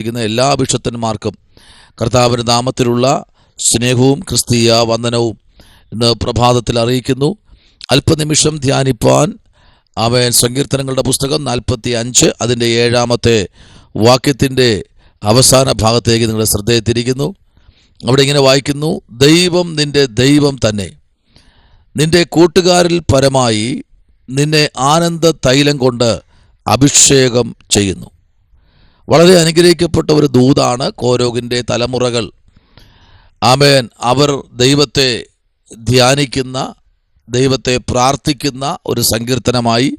എല്ലാ വിശുദ്ധന്മാർക്കും കർത്താവിൻ്റെ നാമത്തിലുള്ള സ്നേഹവും ക്രിസ്തീയ വന്ദനവും ഇന്ന് പ്രഭാതത്തിൽ അറിയിക്കുന്നു. അല്പനിമിഷം ധ്യാനിപ്പാൻ സങ്കീർത്തനങ്ങളുടെ പുസ്തകം 45 അതിൻ്റെ 7-ാമത്തെ വാക്യത്തിൻ്റെ അവസാന ഭാഗത്തേക്ക് നിങ്ങളുടെ ശ്രദ്ധയെ തിരിക്കുന്നു. അവിടെ ഇങ്ങനെ വായിക്കുന്നു: ദൈവം നിന്റെ ദൈവം തന്നെ, നിന്റെ കൂട്ടുകാരിൽ പരമായി നിന്നെ ആനന്ദ തൈലം കൊണ്ട് അഭിഷേകം ചെയ്യുന്നു. വളരെ അനുഗ്രഹിക്കപ്പെട്ട ഒരു ദൂതാണ് കോരോഗിൻ്റെ തലമുറകൾ. അവർ ദൈവത്തെ ധ്യാനിക്കുന്ന, ദൈവത്തെ പ്രാർത്ഥിക്കുന്ന ഒരു സങ്കീർത്തനമായി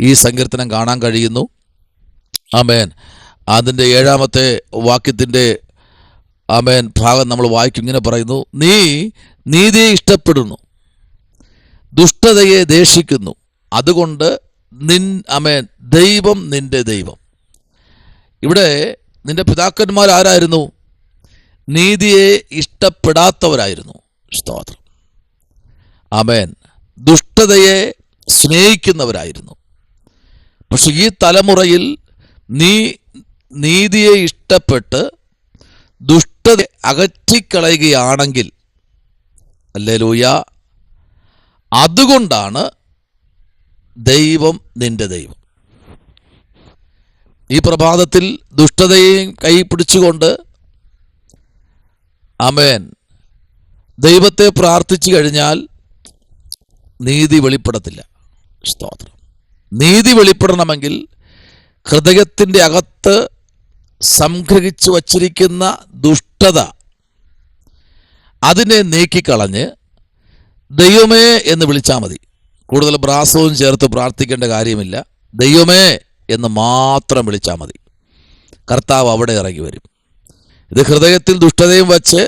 ഈ സങ്കീർത്തനം കാണാൻ കഴിയുന്നു. അതിൻ്റെ 7-ാമത്തെ വാക്യത്തിൻ്റെ ഭാഗം നമ്മൾ വായിക്കും. ഇങ്ങനെ പറയുന്നു: നീ നീതിയെ ഇഷ്ടപ്പെടുന്നു, ദുഷ്ടതയെ ദേഷിക്കുന്നു, അതുകൊണ്ട് ദൈവം നിന്റെ ദൈവം. ഇവിടെ നിന്റെ പിതാക്കന്മാർ ആരായിരുന്നു? നീതിയെ ഇഷ്ടപ്പെടാത്തവരായിരുന്നു. സ്തോത്രം. ദുഷ്ടതയെ സ്നേഹിക്കുന്നവരായിരുന്നു. പക്ഷെ ഈ തലമുറയിൽ നീ നീതിയെ ഇഷ്ടപ്പെട്ട് ദുഷ്ടത അകറ്റിക്കളയുകയാണെങ്കിൽ, ഹല്ലേലൂയ, അതുകൊണ്ടാണ് ദൈവം നിന്റെ ദൈവം. ഈ പ്രഭാതത്തിൽ ദുഷ്ടതയെയും കൈ പിടിച്ചുകൊണ്ട് ദൈവത്തെ പ്രാർത്ഥിച്ചു കഴിഞ്ഞാൽ നീതി വെളിപ്പെടത്തില്ല. സ്തോത്രം. നീതി വെളിപ്പെടണമെങ്കിൽ ഹൃദയത്തിൻ്റെ അകത്ത് സംഗ്രഹിച്ചു വച്ചിരിക്കുന്ന ദുഷ്ടത അതിനെ നീക്കിക്കളഞ്ഞ് ദൈവമേ എന്ന് വിളിച്ചാൽ മതി. കൂടുതൽ പ്രാസവും ചേർത്ത് പ്രാർത്ഥിക്കേണ്ട കാര്യമില്ല. ദൈവമേ എന്ന് മാത്രം വിളിച്ചാൽ മതി. കർത്താവ് അവിടെ ഇറങ്ങി വരും. ഇത് ഹൃദയത്തിൽ ദുഷ്ടതയും വച്ച്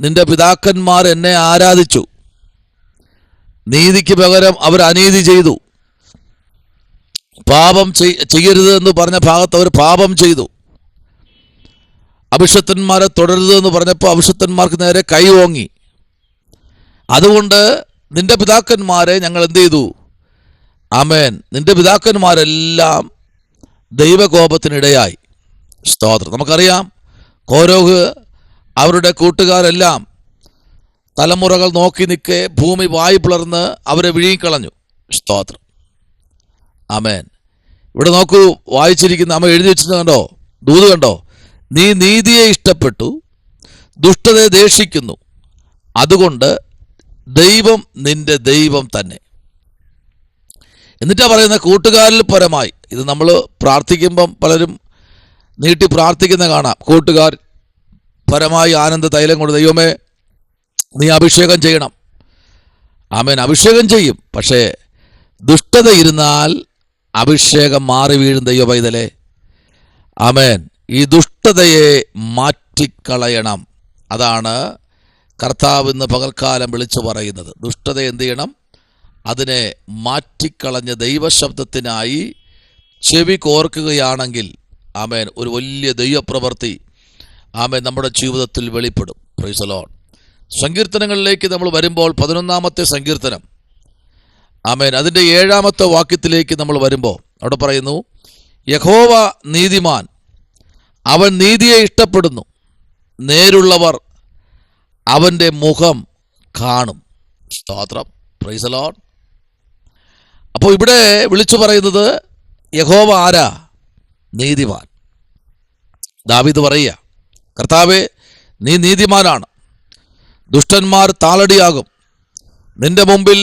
നിന്റെ പിതാക്കന്മാർ എന്നെ ആരാധിച്ചു, നീതിക്ക് പകരം അവർ അനീതി ചെയ്തു, പാപം ചെയ്യരുത് എന്ന് പറഞ്ഞ ഭാഗത്ത് അവർ പാപം ചെയ്തു, അഭിഷക്തന്മാരെ തുടരുത് എന്ന് പറഞ്ഞപ്പോൾ അഭിഷക്തന്മാർക്ക് നേരെ കൈ ഓങ്ങി. അതുകൊണ്ട് നിന്റെ പിതാക്കന്മാരെ ഞങ്ങൾ എന്ത് ചെയ്തു? നിന്റെ പിതാക്കന്മാരെല്ലാം ദൈവകോപത്തിനിടയായി. സ്തോത്രം. നമുക്കറിയാം, കോരോഗ് അവരുടെ കൂട്ടുകാരെല്ലാം തലമുറകൾ നോക്കി നിൽക്കെ ഭൂമി വായു പിളർന്ന് അവരെ വിഴുങ്ങിക്കളഞ്ഞു. സ്തോത്രം. ഇവിടെ നോക്കൂ, വായിച്ചിരിക്കുന്ന എഴുതി വെച്ചിരുന്നത് കണ്ടോ? ദൂത് കണ്ടോ? നീ നീതിയെ ഇഷ്ടപ്പെട്ടു, ദുഷ്ടതയെ ദേഷിക്കുന്നു, അതുകൊണ്ട് ദൈവം നിന്റെ ദൈവം തന്നെ. എന്നിട്ടാ പറയുന്ന കൂട്ടുകാരിൽ പരമായി. ഇത് നമ്മൾ പ്രാർത്ഥിക്കുമ്പം പലരും നീട്ടി പ്രാർത്ഥിക്കുന്ന കാണാം. കൂട്ടുകാർ പരമായി ആനന്ദ തൈലം കൊണ്ട് ദൈവമേ നീ അഭിഷേകം ചെയ്യണം. അഭിഷേകം ചെയ്യും. പക്ഷേ ദുഷ്ടത ഇരുന്നാൽ അഭിഷേകം മാറി വീഴും. ദൈവ പൈതലേ, ഈ ദുഷ്ടതയെ മാറ്റിക്കളയണം. അതാണ് കർത്താവ് ഇന്ന് പകൽക്കാലം വിളിച്ചു പറയുന്നത്. ദുഷ്ടത എന്ത് ചെയ്യണം? അതിനെ മാറ്റിക്കളഞ്ഞ് ദൈവശബ്ദത്തിനായി ചെവി കോർക്കുകയാണെങ്കിൽ ഒരു വലിയ ദൈവപ്രവൃത്തി നമ്മുടെ ജീവിതത്തിൽ വെളിപ്പെടും. Praise the Lord. സങ്കീർത്തനങ്ങളിലേക്ക് നമ്മൾ വരുമ്പോൾ 11-ാമത്തെ സങ്കീർത്തനം അതിൻ്റെ 7-ാമത്തെ വാക്യത്തിലേക്ക് നമ്മൾ വരുമ്പോൾ അവിടെ പറയുന്നു: യഹോവ നീതിമാൻ, അവൻ നീതിയെ ഇഷ്ടപ്പെടുന്നു, നേരുള്ളവർ അവൻ്റെ മുഖം കാണും. സ്തോത്രം. Price the Lord. അപ്പോൾ ഇവിടെ വിളിച്ചു പറയുന്നത് യഹോവ ആരാ? നീതിമാൻ. ദാവീദ് പറയുക, കർത്താവേ നീ നീതിമാനാണ്, ദുഷ്ടന്മാർ താളടിയാകും. നിന്റെ മുമ്പിൽ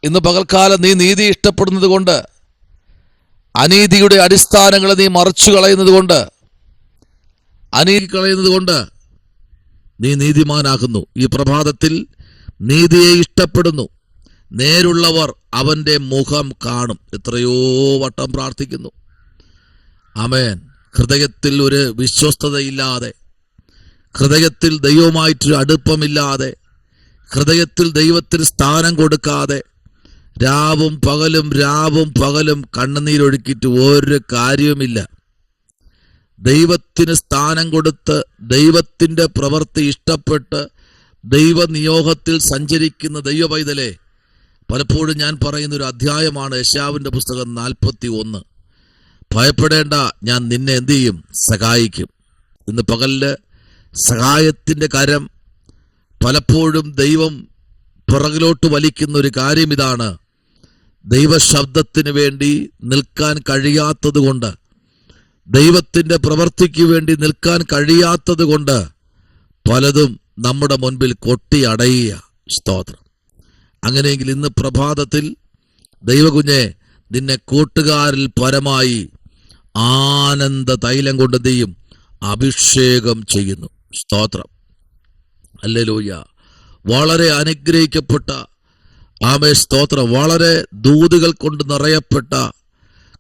ഇന്ന് പകൽക്കാലം നീ നീതി ഇഷ്ടപ്പെടുന്നത് കൊണ്ട്, അനീതിയുടെ അടിസ്ഥാനങ്ങളെ നീ മറിച്ചു കളയുന്നത് കൊണ്ട്, അനീതി കളയുന്നത് കൊണ്ട് നീ നീതിമാനാകുന്നു. ഈ പ്രഭാതത്തിൽ നീതിയെ ഇഷ്ടപ്പെടുന്നു, നേരുള്ളവർ അവൻ്റെ മുഖം കാണും. എത്രയോ വട്ടം പ്രാർത്ഥിക്കുന്നു. ഹൃദയത്തിൽ ഒരു വിശ്വസ്തതയില്ലാതെ, ഹൃദയത്തിൽ ദൈവമായിട്ടൊരു അടുപ്പമില്ലാതെ, ഹൃദയത്തിൽ ദൈവത്തിന് സ്ഥാനം കൊടുക്കാതെ രാവും പകലും കണ്ണുനീരൊഴുക്കിയിട്ട് ഒരു കാര്യവുമില്ല. ദൈവത്തിന് സ്ഥാനം കൊടുത്ത് ദൈവത്തിൻ്റെ പ്രവൃത്തി ഇഷ്ടപ്പെട്ട് ദൈവനിയോഗത്തിൽ സഞ്ചരിക്കുന്ന ദൈവ പൈതലേ, പലപ്പോഴും ഞാൻ പറയുന്നൊരു അധ്യായമാണ് യെശയ്യാവിൻ്റെ പുസ്തകം 41. ഭയപ്പെടേണ്ട, ഞാൻ നിന്നെ എന്ത് ചെയ്യും? സഹായിക്കും. ഇന്ന് പകലില് സഹായത്തിൻ്റെ കരം പലപ്പോഴും ദൈവം പുറകിലോട്ട് വലിക്കുന്ന ഒരു കാര്യം ഇതാണ്. ദൈവശബ്ദത്തിന് വേണ്ടി നിൽക്കാൻ കഴിയാത്തത് കൊണ്ട്, ദൈവത്തിൻ്റെ പ്രവൃത്തിക്ക് വേണ്ടി നിൽക്കാൻ കഴിയാത്തത് കൊണ്ട് പലതും നമ്മുടെ മുൻപിൽ കൊട്ടി അടയുക. സ്തോത്രം. അങ്ങനെയെങ്കിൽ ഇന്ന് പ്രഭാതത്തിൽ ദൈവകുഞ്ഞെ, നിന്നെ കൂട്ടുകാരിൽ പരമായി ആനന്ദ തൈലം കൊണ്ട് ചെയ്യും അഭിഷേകം ചെയ്യുന്നു. സ്തോത്രം. ഹല്ലേലൂയ. വളരെ അനുഗ്രഹിക്കപ്പെട്ട സ്തോത്രം, വളരെ ദൂതുകൾ കൊണ്ട് നിറയപ്പെട്ട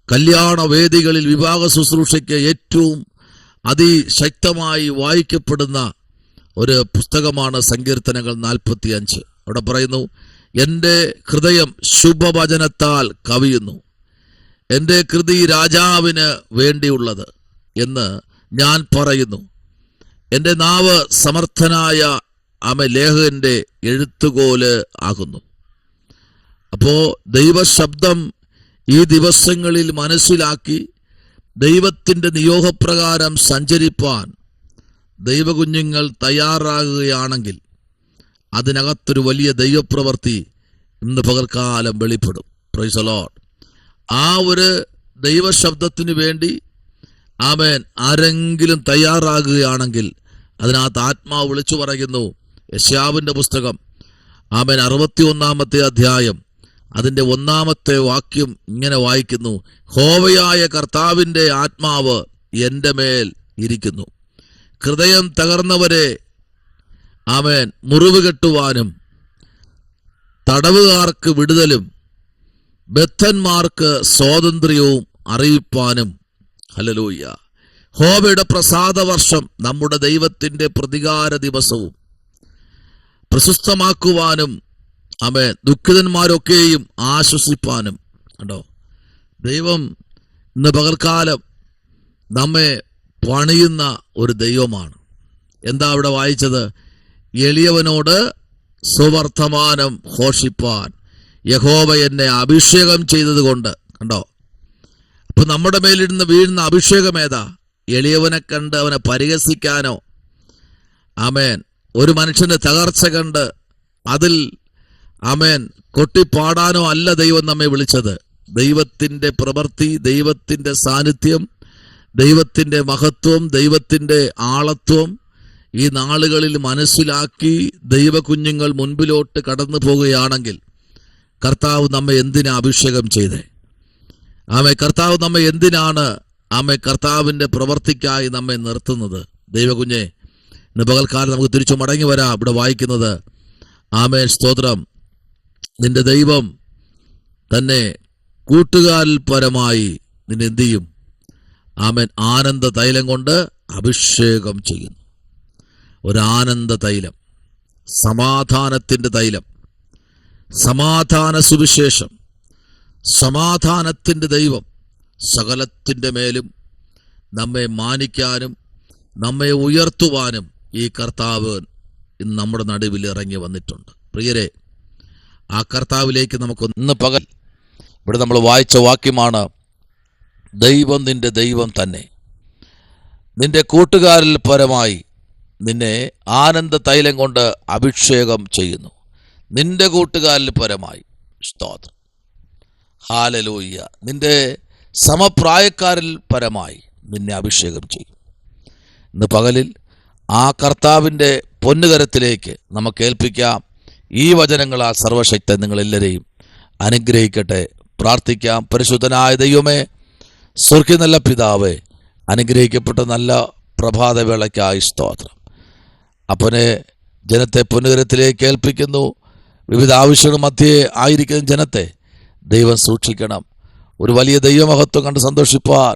കല്യാണ വേദികളിൽ വിവാഹ ശുശ്രൂഷയ്ക്ക് ഏറ്റവും അതിശക്തമായി വായിക്കപ്പെടുന്ന ഒരു പുസ്തകമാണ് സങ്കീർത്തനങ്ങൾ 45. അവിടെ പറയുന്നു, എൻ്റെ ഹൃദയം ശുഭവചനത്താൽ കവിയുന്നു, എൻ്റെ കൃതി രാജാവിന് വേണ്ടിയുള്ളത് എന്ന് ഞാൻ പറയുന്നു. എൻ്റെ നാവ് സമർത്ഥനായ ലേഖകന്റെ എഴുത്തുകോല് ആകുന്നു. അപ്പോ ദൈവശബ്ദം ഈ ദിവസങ്ങളിൽ മനസ്സിലാക്കി ദൈവത്തിൻ്റെ നിയോഗപ്രകാരം സഞ്ചരിപ്പാൻ ദൈവകുഞ്ഞുങ്ങൾ തയ്യാറാകുകയാണെങ്കിൽ അതിനകത്തൊരു വലിയ ദൈവപ്രവൃത്തി ഇന്ന് പകൽക്കാലം വെളിപ്പെടും. Praise the Lord. ആ ഒരു ദൈവശബ്ദത്തിന് വേണ്ടി ആരെങ്കിലും തയ്യാറാകുകയാണെങ്കിൽ അതിനകത്ത് ആത്മാവ് വിളിച്ചു പറയുന്നു. യെശയ്യാവിൻ്റെ പുസ്തകം 61-ാമത്തെ അധ്യായം അതിൻ്റെ 1-ാമത്തെ വാക്യം ഇങ്ങനെ വായിക്കുന്നു, യഹോവയായ കർത്താവിൻ്റെ ആത്മാവ് എൻ്റെ മേൽ ഇരിക്കുന്നു, ഹൃദയം തകർന്നവരെ മുറിവ് കെട്ടുവാനും തടവുകാർക്ക് വിടുതലും ബദ്ധന്മാർക്ക് സ്വാതന്ത്ര്യവും അറിയിപ്പാനും. ഹല്ലേലൂയ. യഹോവയുടെ പ്രസാദവർഷം നമ്മുടെ ദൈവത്തിൻ്റെ പ്രതികാര ദിവസവും പ്രശസ്തമാക്കുവാനും ദുഃഖിതന്മാരൊക്കെയും ആശ്വസിപ്പാനും. കണ്ടോ, ദൈവം ഇന്ന് പകൽക്കാലം നമ്മെ പണിയുന്ന ഒരു ദൈവമാണ്. എന്താ അവിടെ വായിച്ചത്? എളിയവനോട് സുവർത്തമാനം ഘോഷിപ്പാൻ യഹോവ എന്നെ അഭിഷേകം ചെയ്തത് കൊണ്ട്. കണ്ടോ, അപ്പൊ നമ്മുടെ മേലിരുന്ന് വീഴുന്ന അഭിഷേകം ഏതാ? എളിയവനെ കണ്ട് അവനെ പരിഹസിക്കാനോ ഒരു മനുഷ്യന്റെ തകർച്ച കണ്ട് അതിൽ കൊട്ടിപ്പാടാനോ അല്ല ദൈവം നമ്മെ വിളിച്ചത്. ദൈവത്തിൻ്റെ പ്രവൃത്തി, ദൈവത്തിൻ്റെ സാന്നിധ്യം, ദൈവത്തിൻ്റെ മഹത്വം, ദൈവത്തിൻ്റെ ആളത്വം ഈ നാളുകളിൽ മനസ്സിലാക്കി ദൈവകുഞ്ഞുങ്ങൾ മുൻപിലോട്ട് കടന്നു പോകുകയാണെങ്കിൽ കർത്താവ് നമ്മെ എന്തിനാ അഭിഷേകം ചെയ്തേ? കർത്താവ് നമ്മെ എന്തിനാണ് കർത്താവിൻ്റെ പ്രവൃത്തിക്കായി നമ്മെ നിർത്തുന്നത്? ദൈവകുഞ്ഞെ, ഇന്ന് പകൽക്കാലം നമുക്ക് തിരിച്ചു മടങ്ങി വരാം. ഇവിടെ വായിക്കുന്നത് സ്തോത്രം, നിന്റെ ദൈവം തന്നെ കൂട്ടുകാരിൽ പരമായി നിന്നെ എന്ത് ചെയ്യും? ആനന്ദ തൈലം കൊണ്ട് അഭിഷേകം ചെയ്യുന്നു. ഒരു ആനന്ദ തൈലം, സമാധാനത്തിൻ്റെ തൈലം, സമാധാന സുവിശേഷം, സമാധാനത്തിൻ്റെ ദൈവം സകലത്തിൻ്റെ മേലും നമ്മെ മാനിക്കാനും നമ്മെ ഉയർത്തുവാനും ഈ കർത്താവ് ഇന്ന് നമ്മുടെ നടുവിൽ ഇറങ്ങി വന്നിട്ടുണ്ട്. പ്രിയരെ, ആ കർത്താവിലേക്ക് നമുക്ക് ഇന്ന് പകൽ ഇവിടെ നമ്മൾ വായിച്ച വാക്യമാണ്, ദൈവം നിന്റെ ദൈവം തന്നെ നിന്റെ കൂട്ടുകാരിൽ പരമായി നിന്നെ ആനന്ദ തൈലം കൊണ്ട് അഭിഷേകം ചെയ്യുന്നു. നിന്റെ കൂട്ടുകാരിൽ പരമായി. സ്തോത്രം. ഹല്ലേലൂയ. നിന്റെ സമപ്രായക്കാരിൽ പരമായി നിന്നെ അഭിഷേകം ചെയ്യും. ഇന്ന് പകലിൽ ആ കർത്താവിൻ്റെ പൊന്നുകരത്തിലേക്ക് നമുക്ക് ഏൽപ്പിക്കാം. ഈ വചനങ്ങളാൽ സർവശക്തൻ നിങ്ങളെല്ലാവരെയും അനുഗ്രഹിക്കട്ടെ. പ്രാർത്ഥിക്കാം. പരിശുദ്ധനായ ദൈവമേ, സ്വർഗ്ഗീയ നല്ല പിതാവേ, അനുഗ്രഹിക്കപ്പെട്ട നല്ല പ്രഭാതവേളയ്ക്കായി സ്തോത്രം. അപ്പനെ ജനത്തെ പൊന്നുകരത്തിലേക്ക് ഏൽപ്പിക്കുന്നു. വിവിധ ആവശ്യങ്ങൾ മധ്യേ ആയിരിക്കുന്ന ജനത്തെ ദൈവം സൂക്ഷിക്കണം. ഒരു വലിയ ദൈവമഹത്വം കണ്ട് സന്തോഷിപ്പാൻ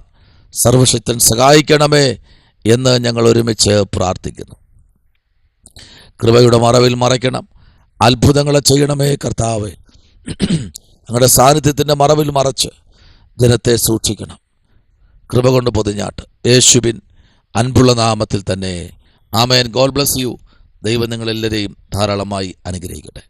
സർവശക്തൻ സഹായിക്കണമേ എന്ന് ഞങ്ങൾ ഒരുമിച്ച് പ്രാർത്ഥിക്കുന്നു. കൃപയുടെ മറവിൽ മറയ്ക്കണം. അത്ഭുതങ്ങളെ ചെയ്യണമേ കർത്താവേ. ഞങ്ങളുടെ സാന്നിധ്യത്തിൻ്റെ മറവിൽ മറച്ച് ജനത്തെ സൂക്ഷിക്കണം. കൃപ കൊണ്ട് പൊതിഞ്ഞാട്ട് യേശുവിൻ അൻപുള്ള നാമത്തിൽ തന്നെ ആമേൻ. God bless you. ദൈവം നിങ്ങളെല്ലാവരെയും ധാരാളമായി അനുഗ്രഹിക്കട്ടെ.